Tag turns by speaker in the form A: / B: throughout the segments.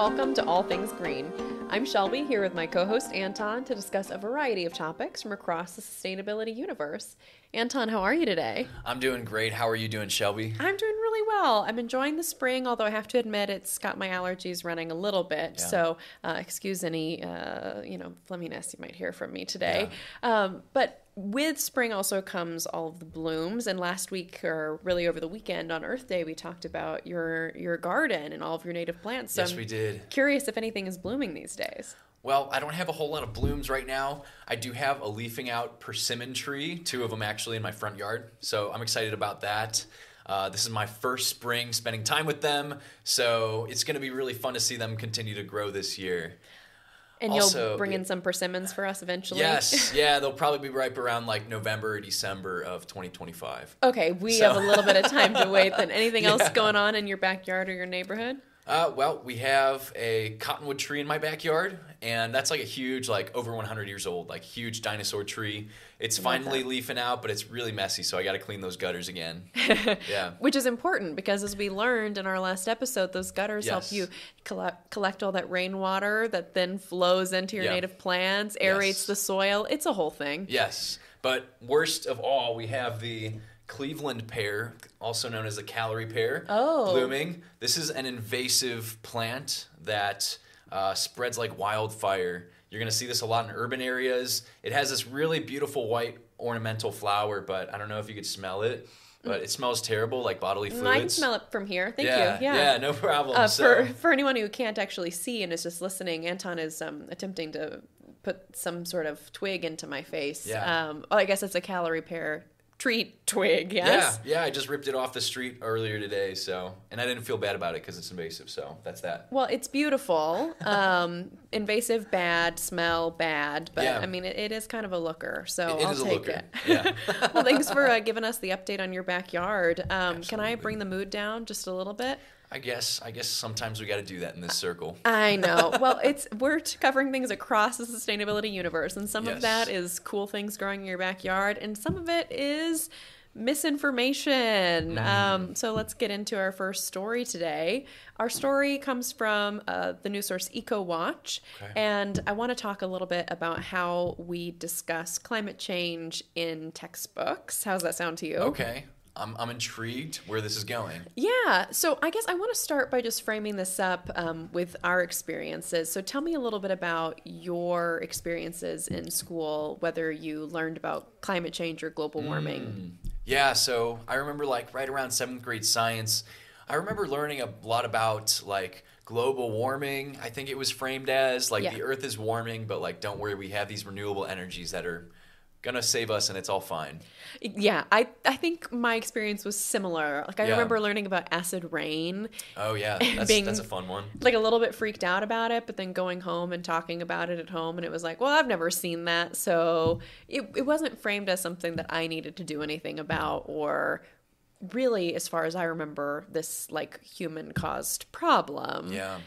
A: welcome to All Things Green. I'm Shelby, here with my co-host Anton to discuss a variety of topics from across the sustainability universe. Anton, how are you today?
B: I'm doing great. How are you doing, Shelby?
A: I'm doing really well. I'm enjoying the spring, although I have to admit it's got my allergies running a little bit.
B: Yeah.
A: So excuse any, flumminess you might hear from me today. But with spring also comes all of the blooms. And last week, or really over the weekend on Earth Day, we talked about your garden and all of your native plants. So
B: Yes, we did.
A: Curious if anything is blooming these days.
B: Well, I don't have a whole lot of blooms right now. I do have a leafing out persimmon tree, 2 of them actually in my front yard. So I'm excited about that. This is my first spring spending time with them. So it's going to be really fun to see them continue to grow this year.
A: And
B: Also,
A: you'll bring in some persimmons for us eventually?
B: Yes. Yeah, they'll probably be ripe around like November or December of 2025.
A: Okay, we have a little bit of time to wait then. Anything else
B: Yeah.
A: going on in your backyard or your neighborhood?
B: Well, we have a cottonwood tree in my backyard, and that's like a huge, like over 100 years old, like huge dinosaur tree. It's finally leafing out, but it's really messy, so I got to clean those gutters again. Yeah.
A: Which is important because, as we learned in our last episode, those gutters help
B: Yes.
A: you collect all that rainwater that then flows into your
B: Yeah.
A: native plants, aerates
B: Yes.
A: the soil. It's a whole thing.
B: Yes, but worst of all, we have the Cleveland pear, also known as the calorie pear, blooming. This is an invasive plant that spreads like wildfire. You're going to see this a lot in urban areas. It has this really beautiful white ornamental flower, but I don't know if you could smell it, but it smells terrible, like bodily fluids.
A: I can smell it from here. Thank
B: Yeah,
A: you.
B: yeah, no problem.
A: For anyone who can't actually see and is just listening, Anton is attempting to put some sort of twig into my face.
B: Yeah.
A: I guess it's a calorie pear tree twig, yes?
B: Yeah, I just ripped it off the street earlier today, and I didn't feel bad about it because it's invasive, so that's that.
A: Well, it's beautiful. Invasive, bad. Smell, bad. But,
B: Yeah.
A: I mean, it is kind of a looker, so
B: It
A: I'll
B: is a
A: take
B: looker.
A: it.
B: Yeah.
A: Well, thanks for giving us the update on your backyard. Can I
B: Absolutely.
A: bring the mood down just a little bit?
B: I guess sometimes we got to do that in this circle.
A: I know. Well, we're covering things across the sustainability universe, and some of
B: Yes.
A: that is cool things growing in your backyard, and some of it is misinformation. So let's get into our first story today. Our story comes from the news source EcoWatch,
B: Okay.
A: and I want to talk a little bit about how we discuss climate change in textbooks. How's that sound to you?
B: Okay. I'm intrigued where this is going.
A: Yeah, so I guess I want to start by just framing this up with our experiences. So tell me a little bit about your experiences in school, whether you learned about climate change or global warming.
B: Yeah, so I remember like right around 7th grade science, I remember learning a lot about like global warming. I think it was framed as like
A: Yeah.
B: the earth is warming, but like don't worry, we have these renewable energies that are gonna save us and it's all fine.
A: Yeah, I think my experience was similar. Like I
B: Yeah.
A: remember learning about acid rain,
B: Oh yeah,
A: Being-
B: that's a fun one.
A: like a little bit freaked out about it, but then going home and talking about it at home, and it was like, well, I've never seen that, so it wasn't framed as something that I needed to do anything about, or really, as far as I remember, this like human caused problem.
B: Yeah.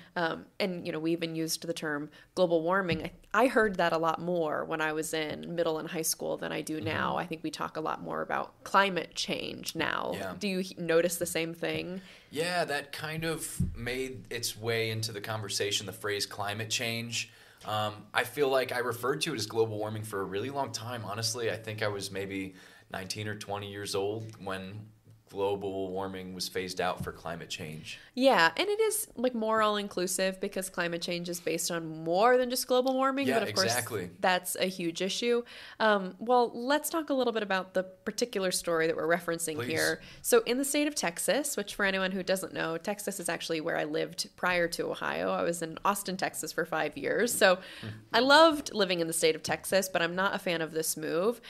A: And we even used the term global warming. I heard that a lot more when I was in middle and high school than I do now. I think we talk a lot more about climate change now.
B: Yeah.
A: Do you notice the same thing?
B: Yeah, that kind of made its way into the conversation, the phrase climate change. I feel like I referred to it as global warming for a really long time. Honestly, I think I was maybe 19 or 20 years old when global warming was phased out for climate change.
A: Yeah, and it is like more all inclusive because climate change is based on more than just global warming.
B: Yeah,
A: but of course,
B: exactly.
A: that's a huge issue. Well, let's talk a little bit about the particular story that we're referencing
B: Please.
A: here. So, in the state of Texas, which for anyone who doesn't know, Texas is actually where I lived prior to Ohio. I was in Austin, Texas for 5 years. So, I loved living in the state of Texas, but I'm not a fan of this move.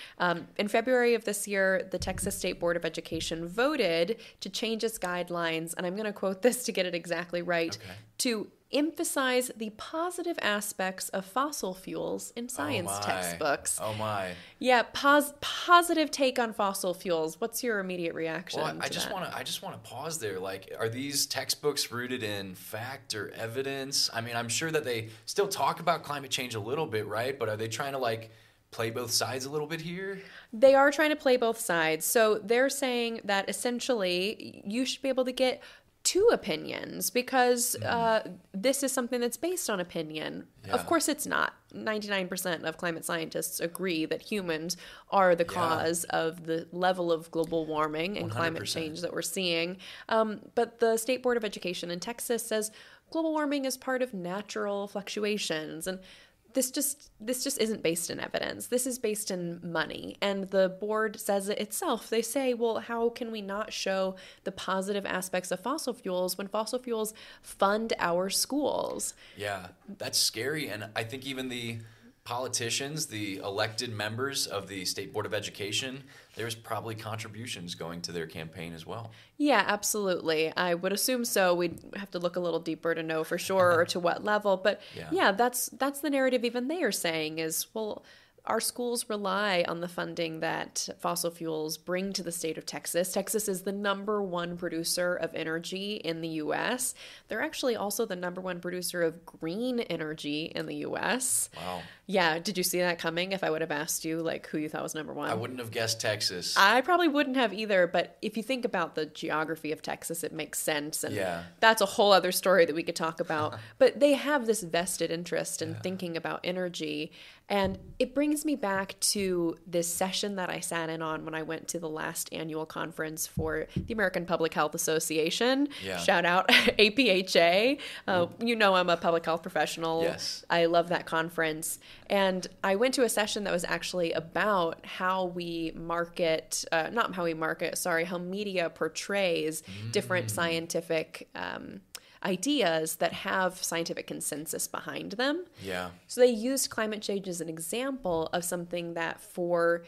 A: In February of this year, the Texas State Board of Education voted to change its guidelines, and I'm going to quote this to get it exactly right,
B: Okay.
A: to emphasize the positive aspects of fossil fuels in science
B: my.
A: textbooks.
B: Oh my.
A: Yeah, positive take on fossil fuels. What's your immediate reaction
B: Well,
A: to
B: I just
A: that?
B: want to pause there. Like, are these textbooks rooted in fact or evidence? I mean, I'm sure that they still talk about climate change a little bit, right? But are they trying to like play both sides a little bit here?
A: They are trying to play both sides. So they're saying that essentially you should be able to get two opinions because this is something that's based on opinion.
B: Yeah.
A: Of course it's not. 99% of climate scientists agree that humans are the cause of the level of global warming and
B: 100%.
A: climate change that we're seeing. But the State Board of Education in Texas says global warming is part of natural fluctuations. And this just isn't based in evidence. This is based in money. And the board says it itself. They say, well, how can we not show the positive aspects of fossil fuels when fossil fuels fund our schools?
B: Yeah, that's scary. And I think even the politicians, the elected members of the State Board of Education, there's probably contributions going to their campaign as well.
A: Yeah, absolutely. I would assume so. We'd have to look a little deeper to know for sure or to what level. But yeah, that's the narrative even they are saying is, well, our schools rely on the funding that fossil fuels bring to the state of Texas. Texas is the #1 producer of energy in the U.S. They're actually also the #1 producer of green energy in the U.S.
B: Wow.
A: Yeah. Did you see that coming if I would have asked you like who you thought was #1?
B: I wouldn't have guessed Texas.
A: I probably wouldn't have either, but if you think about the geography of Texas, it makes sense. And that's a whole other story that we could talk about. But they have this vested interest in thinking about energy. And it brings me back to this session that I sat in on when I went to the last annual conference for the American Public Health Association.
B: Yeah.
A: Shout out APHA. You know I'm a public health professional.
B: Yes.
A: I love that conference. And I went to a session that was actually about how we market, how media portrays different scientific ideas that have scientific consensus behind them.
B: Yeah.
A: So they used climate change as an example of something that for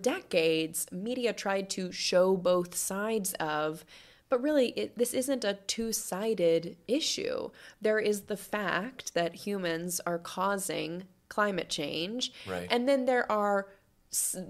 A: decades, media tried to show both sides of. But really, this isn't a two-sided issue. There is the fact that humans are causing climate change.
B: Right.
A: And then there are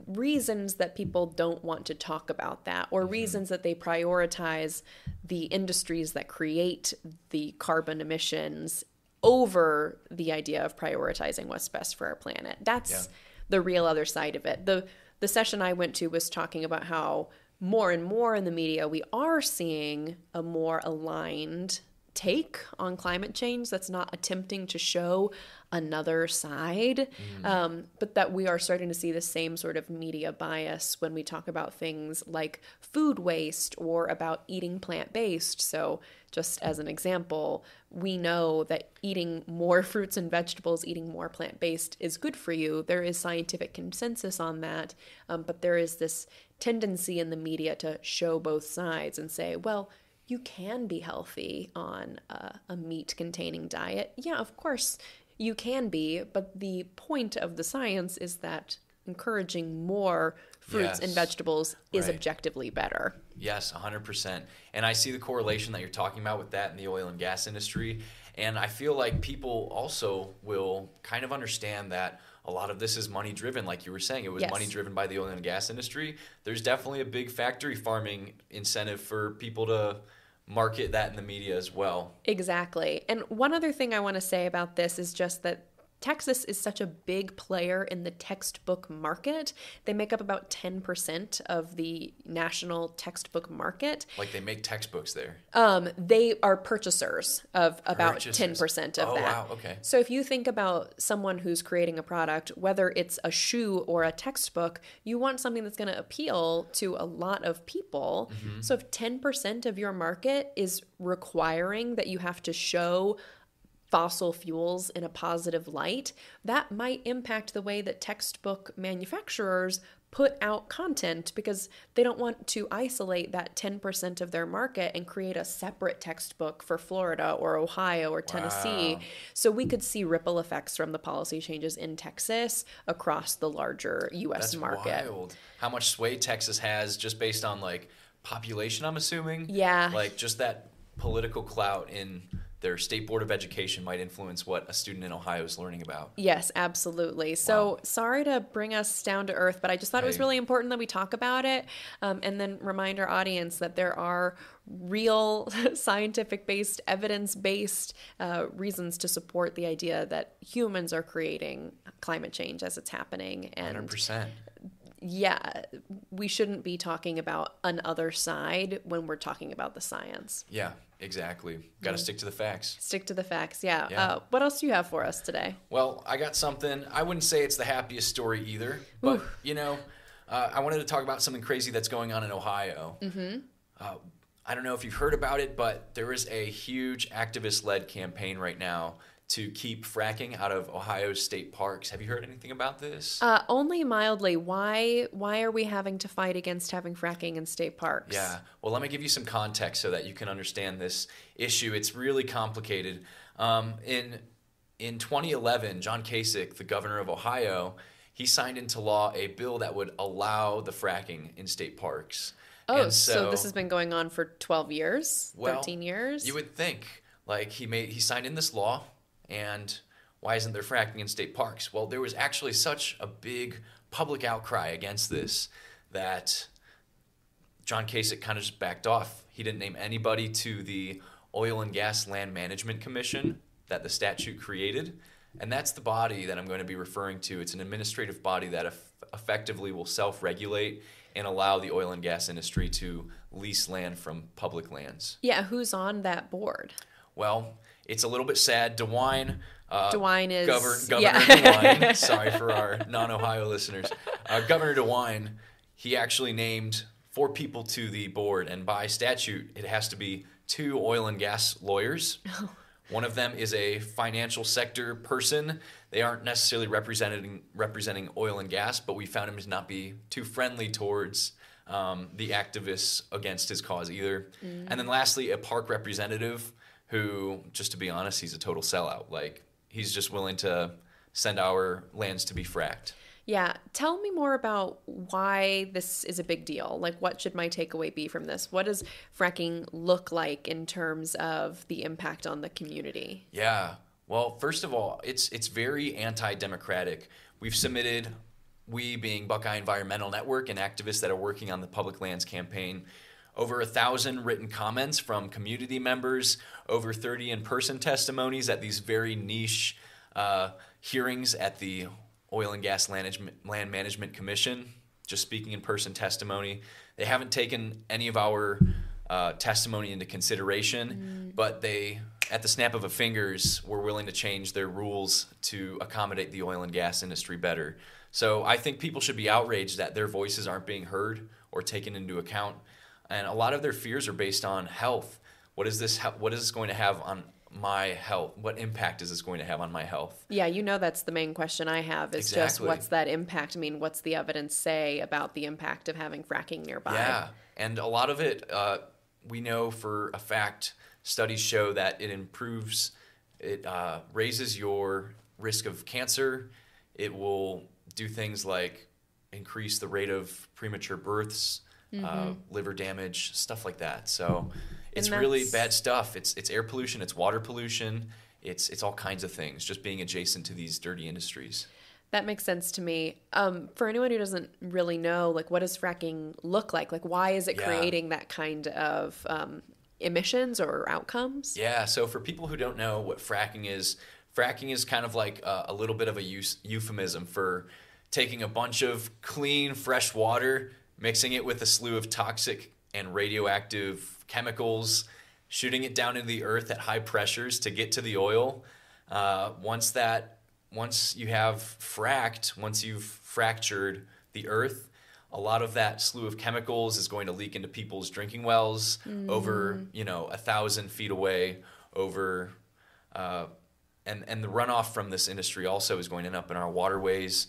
A: reasons that people don't want to talk about that, or reasons that they prioritize the industries that create the carbon emissions over the idea of prioritizing what's best for our planet. That's the real other side of it. The session I went to was talking about how more and more in the media we are seeing a more aligned take on climate change that's not attempting to show another side, but that we are starting to see the same sort of media bias when we talk about things like food waste or about eating plant-based. So just as an example, we know that eating more fruits and vegetables, eating more plant-based is good for you. There is scientific consensus on that, but there is this tendency in the media to show both sides and say, well, you can be healthy on a meat-containing diet. Yeah, of course you can be, but the point of the science is that encouraging more fruits and vegetables is objectively better.
B: Yes, 100%. And I see the correlation that you're talking about with that in the oil and gas industry. And I feel like people also will kind of understand that a lot of this is money driven. Like you were saying, it was money driven by the oil and gas industry. There's definitely a big factory farming incentive for people to market that in the media as well.
A: Exactly. And one other thing I want to say about this is just that Texas is such a big player in the textbook market. They make up about 10% of the national textbook market.
B: Like they make textbooks there?
A: They are purchasers of about 10% of that.
B: Oh, wow. Okay.
A: So if you think about someone who's creating a product, whether it's a shoe or a textbook, you want something that's going to appeal to a lot of people. So if 10% of your market is requiring that you have to show fossil fuels in a positive light, that might impact the way that textbook manufacturers put out content, because they don't want to isolate that 10% of their market and create a separate textbook for Florida or Ohio or Tennessee.
B: Wow.
A: So we could see ripple effects from the policy changes in Texas across the larger U.S. market.
B: That's wild. How much sway Texas has just based on like population, I'm assuming?
A: Yeah.
B: Like just that political clout in their State Board of Education might influence what a student in Ohio is learning about.
A: Yes, absolutely. So sorry to bring us down to earth, but I just thought it was really important that we talk about it, and then remind our audience that there are real scientific-based, evidence-based reasons to support the idea that humans are creating climate change as it's happening. And
B: 100%.
A: yeah, we shouldn't be talking about an other side when we're talking about the science.
B: Yeah, exactly. Got to stick to the facts.
A: Stick to the facts, yeah.
B: Yeah.
A: What else do you have for us today?
B: Well, I got something. I wouldn't say it's the happiest story either, but, I wanted to talk about something crazy that's going on in Ohio. Mm-hmm. I don't know if you've heard about it, but there is a huge activist-led campaign right now to keep fracking out of Ohio's state parks. Have you heard anything about this?
A: Only mildly. Why are we having to fight against having fracking in state parks?
B: Yeah. Well, let me give you some context so that you can understand this issue. It's really complicated. In 2011, John Kasich, the governor of Ohio, he signed into law a bill that would allow the fracking in state parks.
A: Oh,
B: And
A: so this has been going on for 12 years? 13 years?
B: You would think. Like, he signed in this law, and why isn't there fracking in state parks? Well, there was actually such a big public outcry against this that John Kasich kind of just backed off. He didn't name anybody to the Oil and Gas Land Management Commission that the statute created. And that's the body that I'm going to be referring to. It's an administrative body that effectively will self-regulate and allow the oil and gas industry to lease land from public lands.
A: Yeah, who's on that board?
B: Well, it's a little bit sad. DeWine.
A: DeWine is...
B: Governor DeWine. Sorry for our non-Ohio listeners. Governor DeWine, he actually named 4 people to the board, and by statute, it has to be 2 oil and gas lawyers. One of them is a financial sector person. They aren't necessarily representing oil and gas, but we found him to not be too friendly towards the activists against his cause either. And then lastly, a park representative who, just to be honest, he's a total sellout. Like, he's just willing to send our lands to be fracked.
A: Yeah. Tell me more about why this is a big deal. Like, what should my takeaway be from this? What does fracking look like in terms of the impact on the community?
B: Yeah. Well, first of all, it's very anti-democratic. We being Buckeye Environmental Network and activists that are working on the Public Lands campaign, over 1,000 written comments from community members, over 30 in-person testimonies at these very niche hearings at the Oil and Gas Land Management Commission, just speaking in-person testimony. They haven't taken any of our testimony into consideration, but they, at the snap of a fingers, were willing to change their rules to accommodate the oil and gas industry better. So I think people should be outraged that their voices aren't being heard or taken into account. And a lot of their fears are based on health. What is this going to have on my health? What impact is this going to have on my health?
A: Yeah, that's the main question I have is just what's that impact? I mean, what's the evidence say about the impact of having fracking nearby?
B: Yeah, and a lot of it, we know for a fact, studies show that it raises your risk of cancer. It will do things like increase the rate of premature births, liver damage, stuff like that. So it's really bad stuff. It's air pollution, it's water pollution, it's all kinds of things, just being adjacent to these dirty industries.
A: That makes sense to me. For anyone who doesn't really know, like, what does fracking look like? Like, why is it creating that kind of emissions or outcomes?
B: Yeah, so for people who don't know what fracking is kind of like a little bit of a euphemism for taking a bunch of clean, fresh water, mixing it with a slew of toxic and radioactive chemicals, shooting it down into the earth at high pressures to get to the oil. Once you've fractured the earth, a lot of that slew of chemicals is going to leak into people's drinking wells over 1,000 feet away. And the runoff from this industry also is going to end up in our waterways.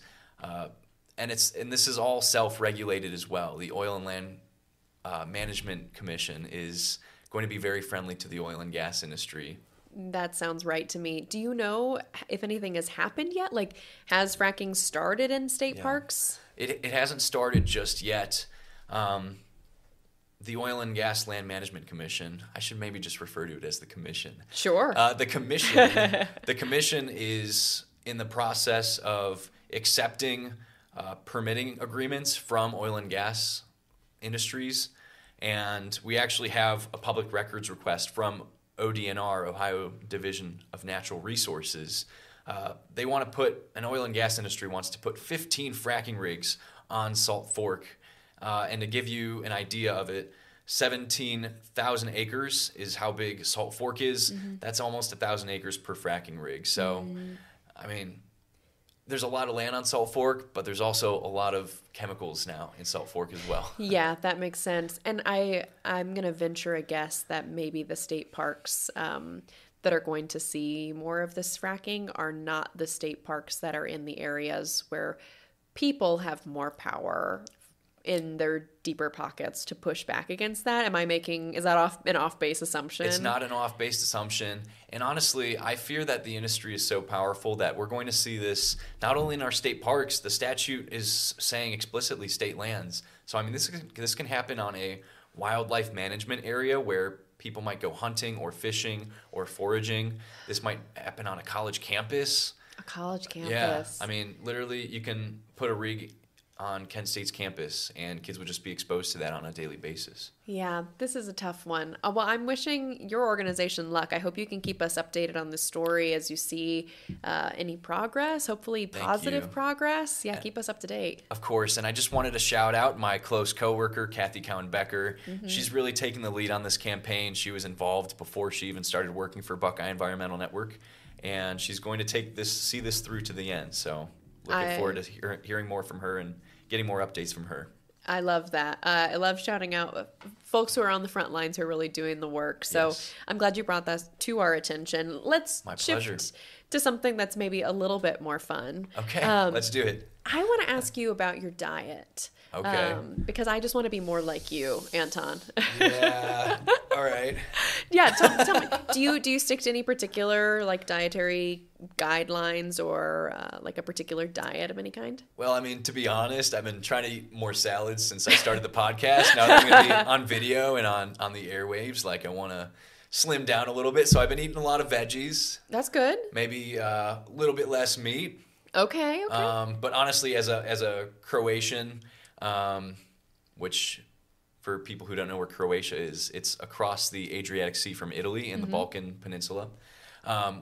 B: And this is all self-regulated as well. The Oil and Land Management Commission is going to be very friendly to the oil and gas industry.
A: That sounds right to me. Do you know if anything has happened yet? Like, has fracking started in state parks?
B: It hasn't started just yet. The Oil and Gas Land Management Commission, I should maybe just refer to it as the commission.
A: Sure.
B: The commission is in the process of accepting permitting agreements from oil and gas industries, and we actually have a public records request from ODNR, Ohio Division of Natural Resources. An oil and gas industry wants to put 15 fracking rigs on Salt Fork And to give you an idea of it, 17,000 acres is how big Salt Fork is. That's almost 1,000 acres per fracking rig. So, I mean, there's a lot of land on Salt Fork, but there's also a lot of chemicals now in Salt Fork as well.
A: Yeah, that makes sense. And I'm going to venture a guess that maybe the state parks that are going to see more of this fracking are not the state parks that are in the areas where people have more power in their deeper pockets to push back against that. Is that an off-base assumption?
B: It's not an off-base assumption. And honestly, I fear that the industry is so powerful that we're going to see this not only in our state parks. The statute is saying explicitly state lands. So, I mean, this can happen on a wildlife management area where people might go hunting or fishing or foraging. This might happen on a college campus.
A: A college campus.
B: Yeah. I mean, literally, you can put a rig on Kent State's campus, and kids would just be exposed to that on a daily basis.
A: Yeah, this is a tough one. Well, I'm wishing your organization luck. I hope you can keep us updated on the story as you see any progress, hopefully positive progress. Yeah, keep us up to date.
B: Of course, and I just wanted to shout out my close coworker, Kathy Cowan-Becker. She's really taking the lead on this campaign. She was involved before she even started working for Buckeye Environmental Network, and she's going to see this through to the end. So looking forward to hearing more from her and getting more updates from her.
A: I love that. I love shouting out folks who are on the front lines who are really doing the work. So I'm glad you brought that to our attention. Let's shift to something that's maybe a little bit more fun.
B: Okay, let's do it.
A: I want to ask you about your diet.
B: Okay.
A: Because I just want to be more like you, Anton.
B: Yeah. All right.
A: Yeah. Tell me. Do you stick to any particular like dietary guidelines or like a particular diet of any kind?
B: Well, I mean, to be honest, I've been trying to eat more salads since I started the podcast. Now that I'm going to be on video and on the airwaves, like I want to slim down a little bit. So I've been eating a lot of veggies.
A: That's good.
B: Maybe a little bit less meat.
A: Okay.
B: But honestly, as a Croatian, which for people who don't know where Croatia is, it's across the Adriatic Sea from Italy in the Balkan Peninsula.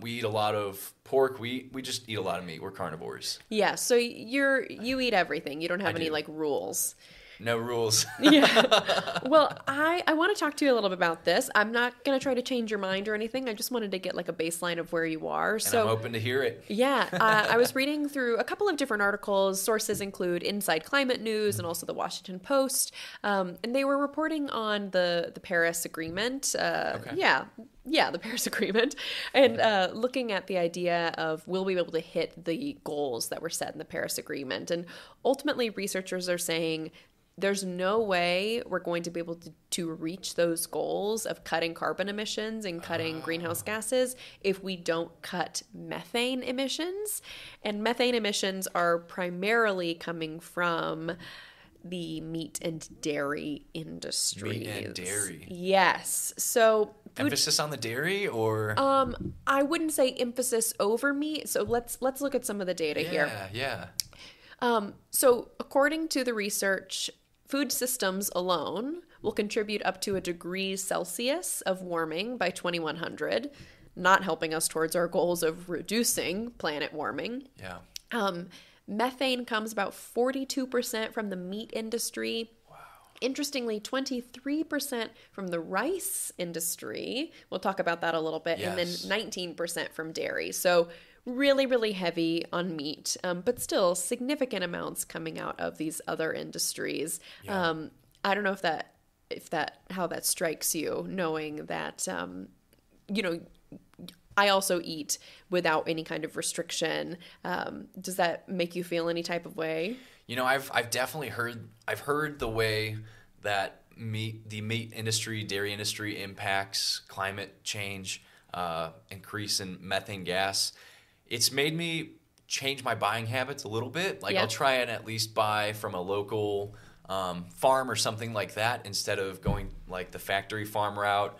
B: We eat a lot of pork. We just eat a lot of meat. We're carnivores.
A: Yeah. So you eat everything. You don't have any like rules.
B: No rules.
A: Yeah. Well, I want to talk to you a little bit about this. I'm not going to try to change your mind or anything. I just wanted to get like a baseline of where you are.
B: And I'm open to hear it.
A: Yeah. I was reading through a couple of different articles. Sources include Inside Climate News and also the Washington Post. And they were reporting on the Paris Agreement.
B: Okay.
A: Yeah, the Paris Agreement. And looking at the idea of will we be able to hit the goals that were set in the Paris Agreement. And ultimately, researchers are saying there's no way we're going to be able to reach those goals of cutting carbon emissions and cutting greenhouse gases if we don't cut methane emissions. And methane emissions are primarily coming from the meat and dairy industries.
B: Meat and dairy.
A: Yes. So
B: emphasis on the dairy, or
A: I wouldn't say emphasis over meat. So let's look at some of the data here.
B: Yeah.
A: So according to the research, food systems alone will contribute up to 1 degree Celsius of warming by 2100, not helping us towards our goals of reducing planet warming.
B: Yeah.
A: Methane comes about 42% from the meat industry.
B: Wow.
A: Interestingly, 23% from the rice industry. We'll talk about that a little bit.
B: Yes.
A: And then 19% from dairy. So really, really heavy on meat, but still significant amounts coming out of these other industries.
B: Yeah.
A: I don't know if how that strikes you, knowing that, I also eat without any kind of restriction. Does that make you feel any type of way?
B: I've definitely heard the way that the meat industry, dairy industry impacts climate change, increase in methane gas. It's made me change my buying habits a little bit. Like I'll try and at least buy from a local farm or something like that instead of going like the factory farm route.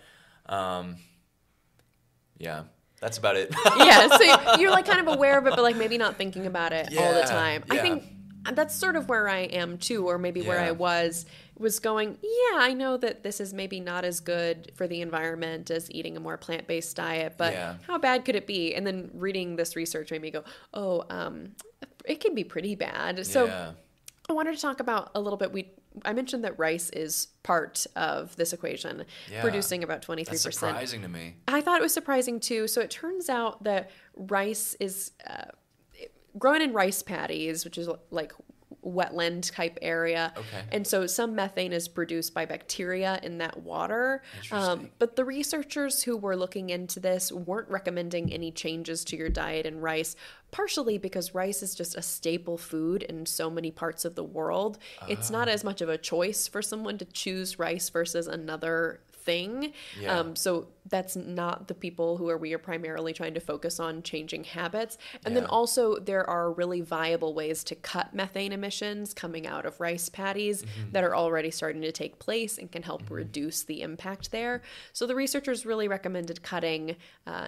B: Yeah. That's about it.
A: Yeah, so you're like kind of aware of it, but like maybe not thinking about it all the time.
B: Yeah.
A: I think that's sort of where I am too, or maybe where I was going, I know that this is maybe not as good for the environment as eating a more plant-based diet, but how bad could it be? And then reading this research made me go, it can be pretty bad. So I wanted to talk about a little bit, I mentioned that rice is part of this equation, producing about 23%.
B: That's surprising to me.
A: I thought it was surprising too. So it turns out that rice is grown in rice paddies, which is like wetland type area.
B: Okay.
A: And so some methane is produced by bacteria in that water. But the researchers who were looking into this weren't recommending any changes to your diet in rice, partially because rice is just a staple food in so many parts of the world. It's not as much of a choice for someone to choose rice versus another thing. So that's not the people who we are primarily trying to focus on changing habits. And then also there are really viable ways to cut methane emissions coming out of rice paddies that are already starting to take place and can help reduce the impact there. So the researchers really recommended cutting,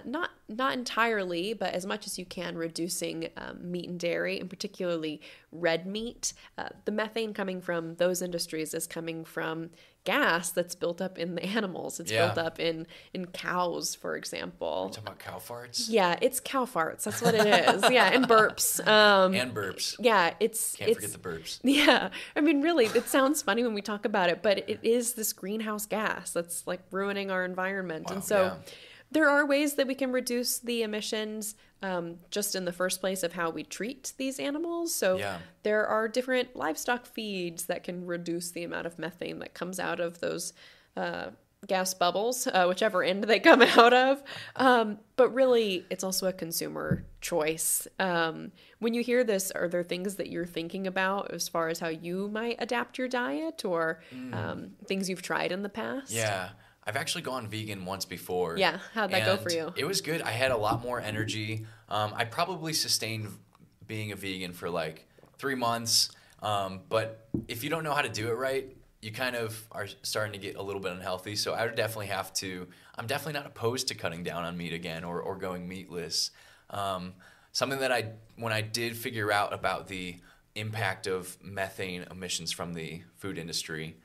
A: not entirely, but as much as you can, reducing meat and dairy, and particularly red meat. The methane coming from those industries is coming from gas that's built up in the animals. It's built up in cows, for example.
B: You're talking about cow farts?
A: Yeah, it's cow farts. That's what it is. Yeah, and burps.
B: And burps.
A: Yeah,
B: Can't forget the burps.
A: Yeah. I mean, really, it sounds funny when we talk about it, but it is this greenhouse gas that's like ruining our environment.
B: Wow,
A: and so there are ways that we can reduce the emissions just in the first place of how we treat these animals. So there are different livestock feeds that can reduce the amount of methane that comes out of those gas bubbles, whichever end they come out of. But really, it's also a consumer choice. When you hear this, are there things that you're thinking about as far as how you might adapt your diet or things you've tried in the past?
B: Yeah. I've actually gone vegan once before.
A: Yeah, how'd that go for you?
B: It was good. I had a lot more energy. I probably sustained being a vegan for like 3 months. But if you don't know how to do it right, you kind of are starting to get a little bit unhealthy. So I would definitely have to, I'm definitely not opposed to cutting down on meat again or going meatless. Something that when I did figure out about the impact of methane emissions from the food industry,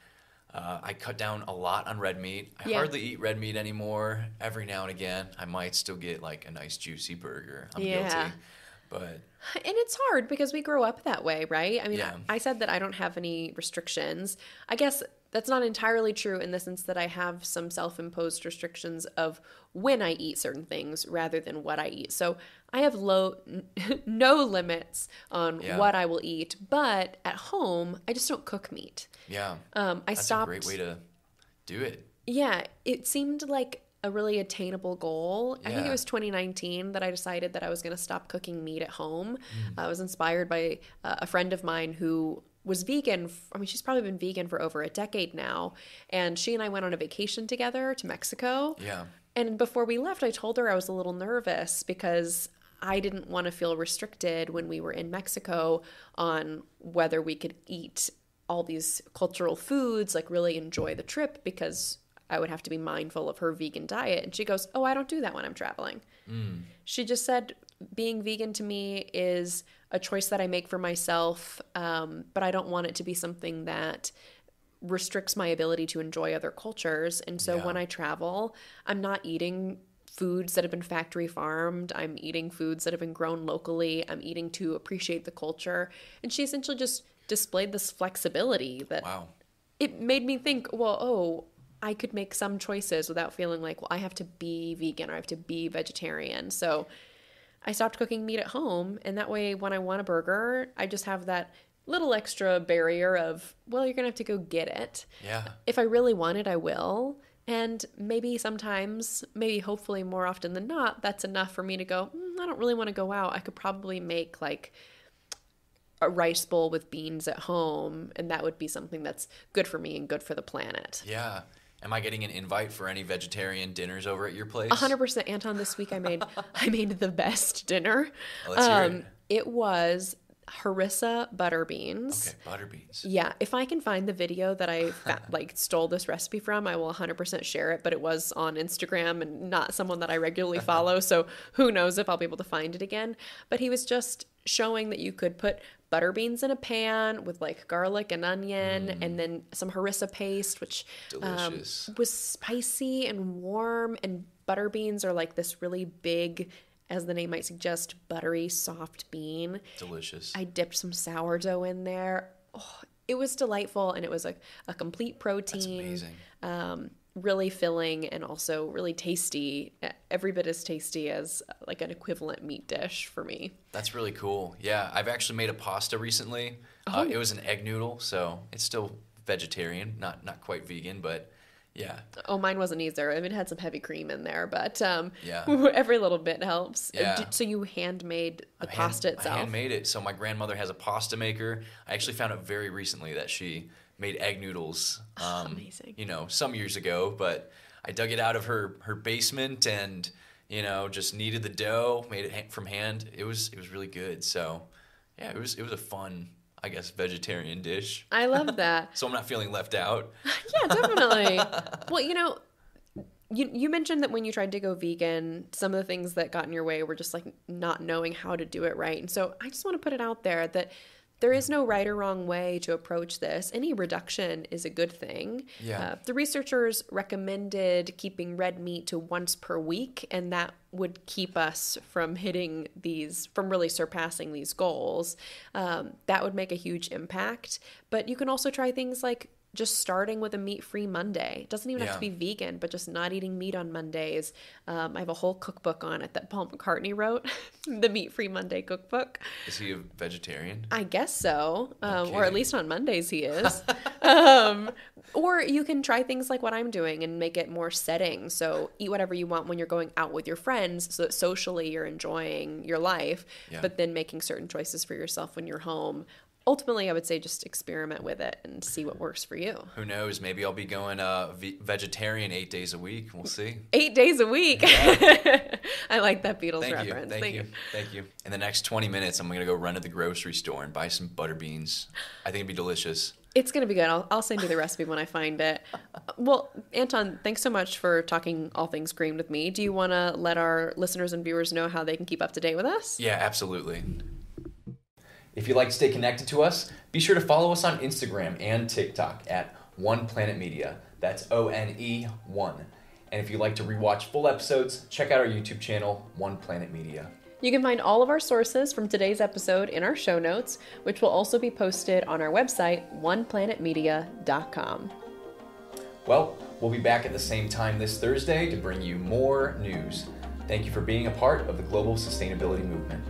B: I cut down a lot on red meat. I hardly eat red meat anymore. Every now and again, I might still get like a nice juicy burger. I'm guilty. But
A: and it's hard because we grow up that way, right? I mean, I said that I don't have any restrictions. I guess that's not entirely true in the sense that I have some self-imposed restrictions of when I eat certain things rather than what I eat. So I have no limits on what I will eat, but at home, I just don't cook meat.
B: Yeah.
A: That's stopped.
B: A great way to do it.
A: Yeah. It seemed like a really attainable goal. I think it was 2019 that I decided that I was going to stop cooking meat at home. I was inspired by a friend of mine who was vegan. I mean, she's probably been vegan for over a decade now. And she and I went on a vacation together to Mexico.
B: Yeah.
A: And before we left, I told her I was a little nervous because I didn't want to feel restricted when we were in Mexico on whether we could eat all these cultural foods, like really enjoy the trip, because I would have to be mindful of her vegan diet. And she goes, "Oh, I don't do that when I'm traveling." She just said, being vegan to me is a choice that I make for myself, but I don't want it to be something that restricts my ability to enjoy other cultures. And so when I travel, I'm not eating foods that have been factory farmed. I'm eating foods that have been grown locally. I'm eating to appreciate the culture. And she essentially just displayed this flexibility that it made me think, well, I could make some choices without feeling like, well, I have to be vegan or I have to be vegetarian. So I stopped cooking meat at home. And that way, when I want a burger, I just have that little extra barrier of, well, you're going to have to go get it.
B: Yeah.
A: If I really want it, I will. And maybe sometimes, maybe hopefully more often than not, that's enough for me to go, I don't really want to go out. I could probably make like a rice bowl with beans at home, and that would be something that's good for me and good for the planet.
B: Yeah. Am I getting an invite for any vegetarian dinners over at your place?
A: 100%, Anton. This week I made the best dinner.
B: Let's hear it.
A: It was harissa butter beans.
B: Okay, butter beans.
A: Yeah, if I can find the video that I stole this recipe from, I will 100% share it, but it was on Instagram and not someone that I regularly follow, so who knows if I'll be able to find it again. But he was just showing that you could put butter beans in a pan with like garlic and onion and then some harissa paste, which was spicy and warm, and butter beans are like this really big, as the name might suggest, buttery, soft bean.
B: Delicious.
A: I dipped some sourdough in there. Oh, it was delightful, and it was a complete protein.
B: That's amazing.
A: Really filling and also really tasty. Every bit as tasty as like an equivalent meat dish for me.
B: That's really cool. Yeah, I've actually made a pasta recently. It was an egg noodle, so it's still vegetarian, not quite vegan, but yeah.
A: Oh, mine wasn't either. I mean, it had some heavy cream in there, but
B: yeah.
A: every little bit helps.
B: Yeah.
A: So you handmade the pasta itself?
B: I handmade it. So my grandmother has a pasta maker. I actually found out very recently that she made egg noodles.
A: Amazing.
B: You know, some years ago, but I dug it out of her basement and, you know, just kneaded the dough, made it from hand. It was really good. So yeah, it was a fun, I guess, vegetarian dish.
A: I love that.
B: So I'm not feeling left out.
A: Yeah, definitely. Well, you know, you mentioned that when you tried to go vegan, some of the things that got in your way were just like not knowing how to do it right. And so I just want to put it out there that there is no right or wrong way to approach this. Any reduction is a good thing.
B: Yeah.
A: The researchers recommended keeping red meat to once per week, and that would keep us from from really surpassing these goals. That would make a huge impact. But you can also try things like just starting with a meat-free Monday. It doesn't even have to be vegan, but just not eating meat on Mondays. I have a whole cookbook on it that Paul McCartney wrote, the Meat-Free Monday cookbook.
B: Is he a vegetarian?
A: I guess so, or at least on Mondays he is. Or you can try things like what I'm doing and make it more setting. So eat whatever you want when you're going out with your friends so that socially you're enjoying your life, but then making certain choices for yourself when you're home. Ultimately, I would say just experiment with it and see what works for you.
B: Who knows? Maybe I'll be going vegetarian 8 days a week. We'll see.
A: 8 days a week. Yeah. I like that Beatles reference.
B: Thank you. In the next 20 minutes, I'm going to go run to the grocery store and buy some butter beans. I think it'd be delicious.
A: It's going to be good. I'll send you the recipe when I find it. Well, Anton, thanks so much for talking all things green with me. Do you want to let our listeners and viewers know how they can keep up to date with us?
B: Yeah, absolutely. If you'd like to stay connected to us, be sure to follow us on Instagram and TikTok at One Planet Media. That's ONE1. And if you'd like to rewatch full episodes, check out our YouTube channel, One Planet Media.
A: You can find all of our sources from today's episode in our show notes, which will also be posted on our website, oneplanetmedia.com.
B: Well, we'll be back at the same time this Thursday to bring you more news. Thank you for being a part of the global sustainability movement.